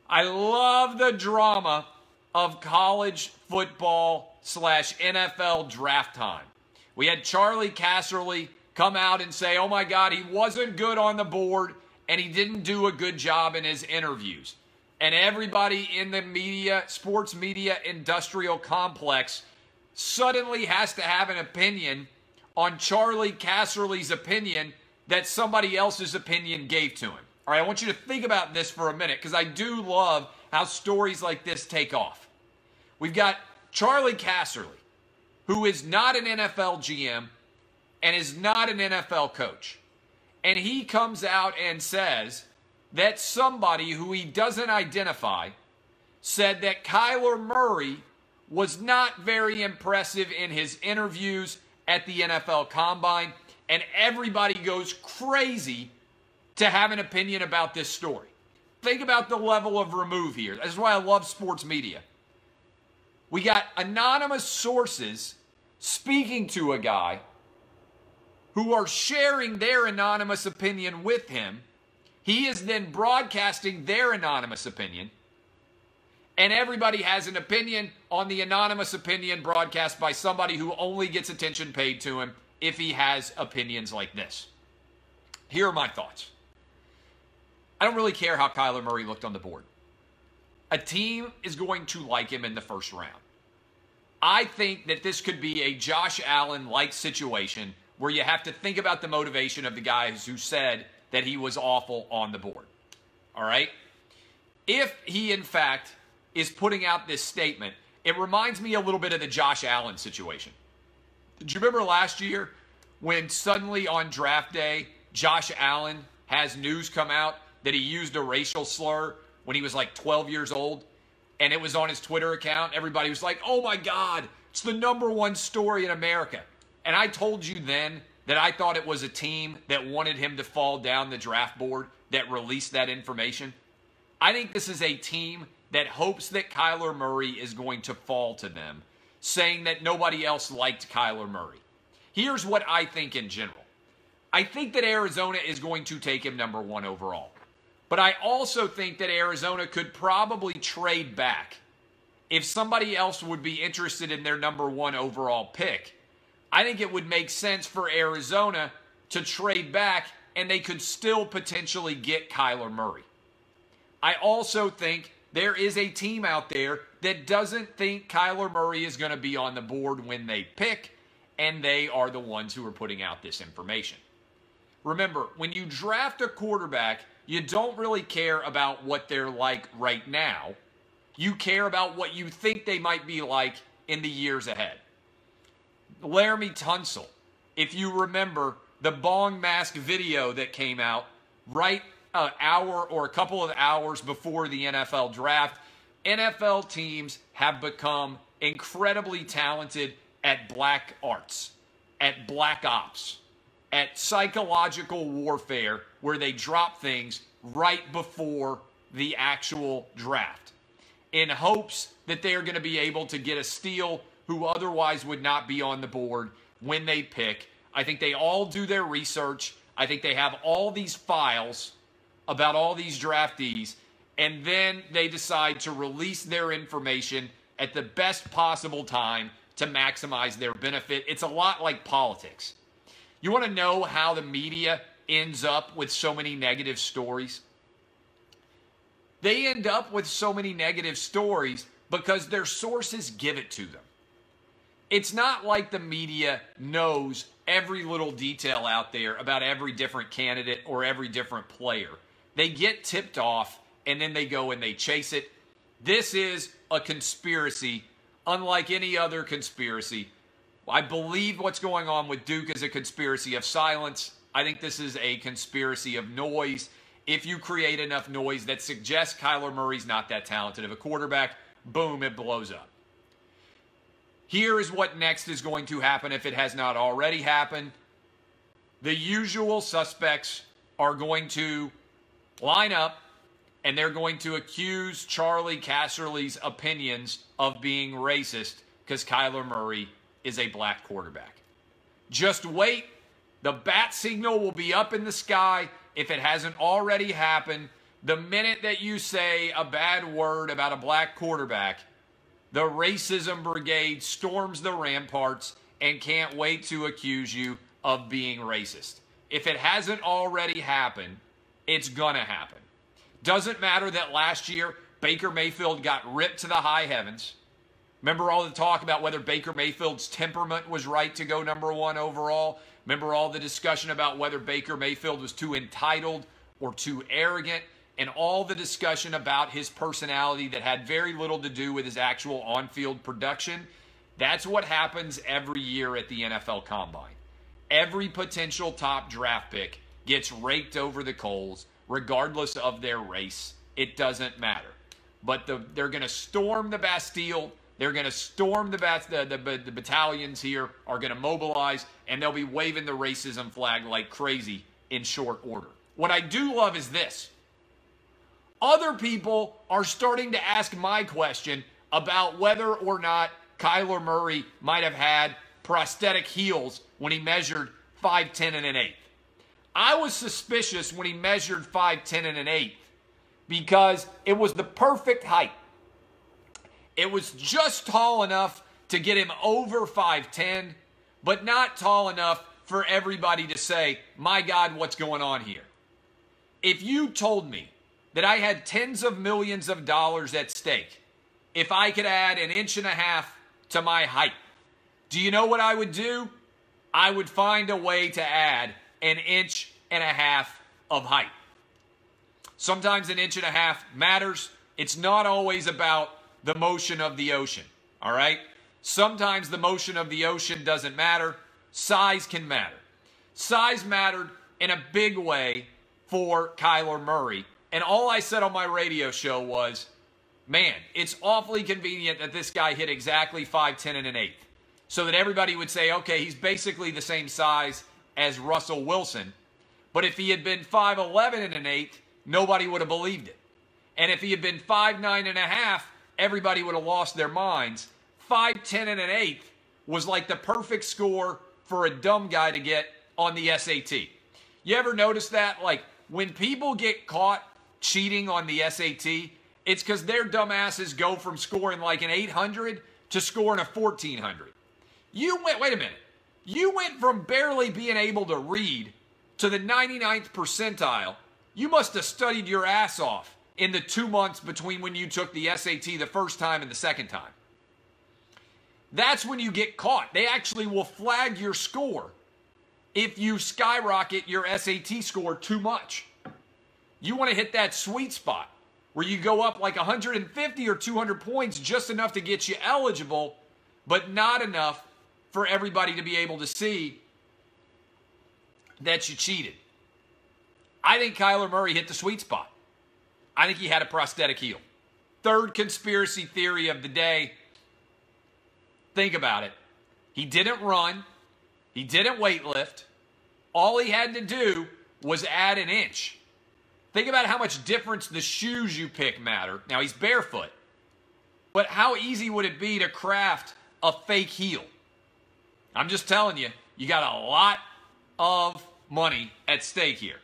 I love the drama of college football / NFL draft time. We had Charley Casserly come out and say, oh my God, he wasn't good on the board and he didn't do a good job in his interviews. And everybody in the media, sports media industrial complex suddenly has to have an opinion on Charley Casserly's opinion that somebody else's opinion gave to him. All right, I want you to think about this for a minute because I do love how stories like this take off. We've got Charley Casserly, who is not an NFL GM and is not an NFL coach. And he comes out and says that somebody who he doesn't identify said that Kyler Murray was not very impressive in his interviews at the NFL Combine, and everybody goes crazy to have an opinion about this story. Think about the level of remove here. That's why I love sports media. We got anonymous sources speaking to a guy who are sharing their anonymous opinion with him. He is then broadcasting their anonymous opinion, and everybody has an opinion on the anonymous opinion broadcast by somebody who only gets attention paid to him if he has opinions like this. Here are my thoughts. I don't really care how Kyler Murray looked on the board. A team is going to like him in the first round. I think that this could be a Josh Allen-like situation where you have to think about the motivation of the guys who said that he was awful on the board. All right? If he, in fact, is putting out this statement, it reminds me a little bit of the Josh Allen situation. Do you remember last year when suddenly on draft day, Josh Allen has news come out that he used a racial slur when he was like 12 years old, and it was on his Twitter account? Everybody was like, oh my God, it's the #1 story in America. And I told you then that I thought it was a team that wanted him to fall down the draft board that released that information. I think this is a team that hopes that Kyler Murray is going to fall to them, saying that nobody else liked Kyler Murray. Here's what I think in general. I think that Arizona is going to take him #1 overall. But I also think that Arizona could probably trade back. If somebody else would be interested in their #1 overall pick, I think it would make sense for Arizona to trade back and they could still potentially get Kyler Murray. I also think there is a team out there that doesn't think Kyler Murray is going to be on the board when they pick, and they are the ones who are putting out this information. Remember, when you draft a quarterback, you don't really care about what they're like right now. You care about what you think they might be like in the years ahead. Laramie Tunsil, if you remember the bong mask video that came out right an hour or a couple of hours before the NFL draft, NFL teams have become incredibly talented at black arts, at black ops, at psychological warfare, where they drop things right before the actual draft in hopes that they're going to be able to get a steal who otherwise would not be on the board when they pick. I think they all do their research. I think they have all these files about all these draftees, and then they decide to release their information at the best possible time to maximize their benefit. It's a lot like politics. You want to know how the media ends up with so many negative stories? They end up with so many negative stories because their sources give it to them. It's not like the media knows every little detail out there about every different candidate or every different player. They get tipped off and then they go and they chase it. This is a conspiracy unlike any other conspiracy. I believe what's going on with Duke is a conspiracy of silence. I think this is a conspiracy of noise. If you create enough noise that suggests Kyler Murray's not that talented of a quarterback, boom, it blows up. Here is what next is going to happen if it has not already happened. The usual suspects are going to line up and they're going to accuse Charley Casserly's opinions of being racist because Kyler Murray is a black quarterback. Just wait. The bat signal will be up in the sky if it hasn't already happened. The minute that you say a bad word about a black quarterback, the racism brigade storms the ramparts and can't wait to accuse you of being racist. If it hasn't already happened, it's gonna happen. Doesn't matter that last year Baker Mayfield got ripped to the high heavens. Remember all the talk about whether Baker Mayfield's temperament was right to go #1 overall? Remember all the discussion about whether Baker Mayfield was too entitled or too arrogant? And all the discussion about his personality that had very little to do with his actual on-field production? That's what happens every year at the NFL Combine. Every potential top draft pick gets raked over the coals, regardless of their race. It doesn't matter. But they're going to storm the Bastille. They're going to storm the battalions here, are going to mobilize, and they'll be waving the racism flag like crazy in short order. What I do love is this. Other people are starting to ask my question about whether or not Kyler Murray might have had prosthetic heels when he measured 5'10 and 1/8. I was suspicious when he measured 5'10 and 1/8 because it was the perfect height. It was just tall enough to get him over 5'10, but not tall enough for everybody to say, my God, what's going on here? If you told me that I had tens of millions of dollars at stake if I could add 1.5 inches to my height, do you know what I would do? I would find a way to add 1.5 inches of height. Sometimes 1.5 inches matters. It's not always about the motion of the ocean, all right? Sometimes the motion of the ocean doesn't matter. Size can matter. Size mattered in a big way for Kyler Murray. And all I said on my radio show was, man, it's awfully convenient that this guy hit exactly 5'10 and 1/8. So that everybody would say, okay, he's basically the same size as Russell Wilson. But if he had been 5'11 and 1/8, nobody would have believed it. And if he had been 5'9 and 1/2, everybody would have lost their minds. 5'10 and 1/8 was like the perfect score for a dumb guy to get on the SAT. You ever notice that? Like, when people get caught cheating on the SAT, it's because their dumb asses go from scoring like an 800 to scoring a 1400. Wait a minute. You went from barely being able to read to the 99th percentile. You must have studied your ass off in the 2 months between when you took the SAT the first time and the second time. That's when you get caught. They actually will flag your score if you skyrocket your SAT score too much. You want to hit that sweet spot where you go up like 150 or 200 points, just enough to get you eligible, but not enough for everybody to be able to see that you cheated. I think Kyler Murray hit the sweet spot. I think he had a prosthetic heel. Third conspiracy theory of the day. Think about it. He didn't run. He didn't weightlift. All he had to do was add 1 inch. Think about how much difference the shoes you pick matter. Now, he's barefoot. But how easy would it be to craft a fake heel? I'm just telling you, you got a lot of money at stake here.